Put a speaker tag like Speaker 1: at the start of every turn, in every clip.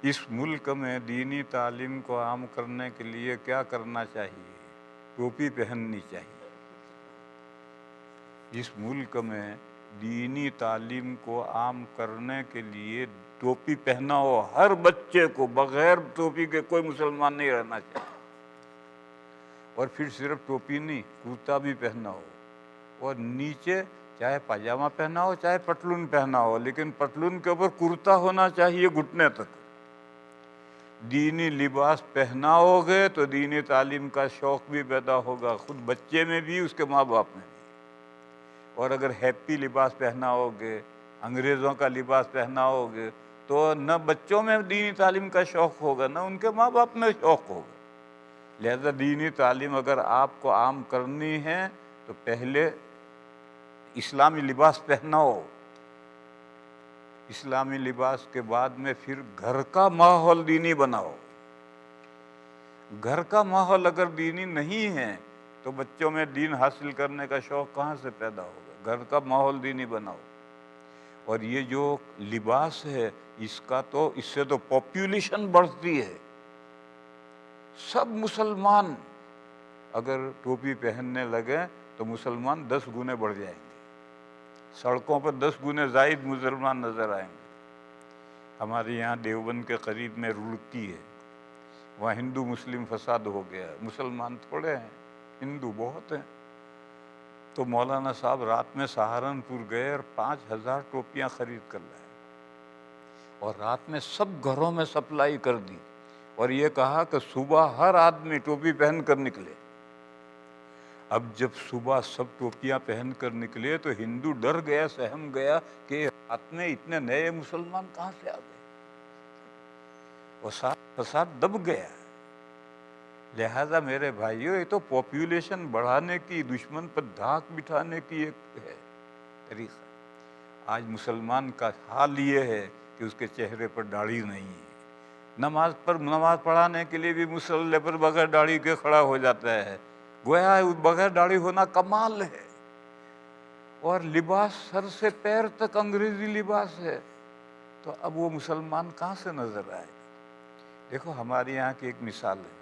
Speaker 1: इस मुल्क में दीनी तालीम को आम करने के लिए क्या करना चाहिए? टोपी पहननी चाहिए। इस मुल्क में दीनी तालीम को आम करने के लिए टोपी पहना हो हर बच्चे को, बगैर टोपी के कोई मुसलमान नहीं रहना चाहिए। और फिर सिर्फ टोपी नहीं, कुर्ता भी पहना हो, और नीचे चाहे पाजामा पहना हो चाहे पतलून पहना हो, लेकिन पतलून के ऊपर कुर्ता होना चाहिए घुटने तक। दीनी लिबास पहनाओगे तो दीनी तालीम का शौक़ भी पैदा होगा, खुद बच्चे में भी, उसके माँ बाप में भी। और अगर हैप्पी लिबास पहनाओगे, अंग्रेज़ों का लिबास पहनाओगे, तो न बच्चों में दीनी तालीम का शौक़ होगा, न उनके माँ बाप में शौक़ होगा। लिहाजा दीनी तालीम अगर आपको आम करनी है तो पहले इस्लामी लिबास पहनाओ, इस्लामी लिबास के बाद में फिर घर का माहौल दीनी बनाओ। घर का माहौल अगर दीनी नहीं है तो बच्चों में दीन हासिल करने का शौक़ कहाँ से पैदा होगा? घर का माहौल दीनी बनाओ। और ये जो लिबास है इससे तो पॉपुलेशन बढ़ती है। सब मुसलमान अगर टोपी पहनने लगे तो मुसलमान 10 गुने बढ़ जाएंगे, सड़कों पर 10 गुने ज़ायद मुसलमान नज़र आएंगे। हमारे यहाँ देवबंद के करीब में रुड़की है, वहाँ हिंदू मुस्लिम फसाद हो गया है, मुसलमान थोड़े हैं, हिंदू बहुत हैं। तो मौलाना साहब रात में सहारनपुर गए और 5000 टोपियाँ खरीद कर लाए और रात में सब घरों में सप्लाई कर दी, और ये कहा कि सुबह हर आदमी टोपी पहन कर निकले। अब जब सुबह सब टोपियां पहन कर निकले तो हिंदू डर गया, सहम गया कि रात में इतने नए मुसलमान कहाँ से आ गए, और फसाद दब गया। लिहाजा मेरे भाइयों, ये तो पॉपुलेशन बढ़ाने की, दुश्मन पर धाक बिठाने की एक है तरीका। आज मुसलमान का हाल ये है कि उसके चेहरे पर दाढ़ी नहीं है। नमाज पढ़ाने के लिए भी मुसल्ले पर बगैर दाढ़ी के खड़ा हो जाता है, गोया बगैर दाढ़ी होना कमाल है। और लिबास सर से पैर तक अंग्रेजी लिबास है, तो अब वो मुसलमान कहाँ से नजर आए? देखो, हमारे यहाँ की एक मिसाल है।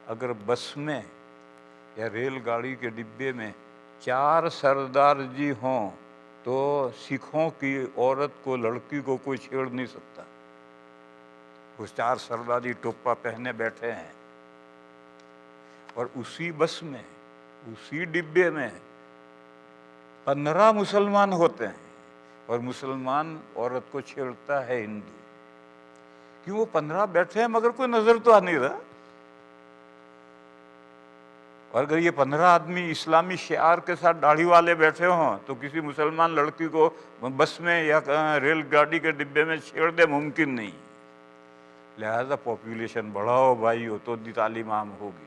Speaker 1: अगर बस में या रेलगाड़ी के डिब्बे में 4 सरदार जी हों तो सिखों की औरत को, लड़की को कोई छेड़ नहीं सकता। उस 4 सरदारी टोपा पहने बैठे हैं, और उसी बस में, उसी डिब्बे में 15 मुसलमान होते हैं, और मुसलमान औरत को छेड़ता है हिंदू। क्यों? वो 15 बैठे हैं मगर कोई नजर तो आ नहीं रहा। और अगर ये 15 आदमी इस्लामी शिआर के साथ दाढ़ी वाले बैठे हों तो किसी मुसलमान लड़की को बस में या रेलगाड़ी के डिब्बे में छेड़ दे, मुमकिन नहीं। लिहाजा पॉपुलेशन बढ़ाओ भाई, हो तो तालीम आम होगी।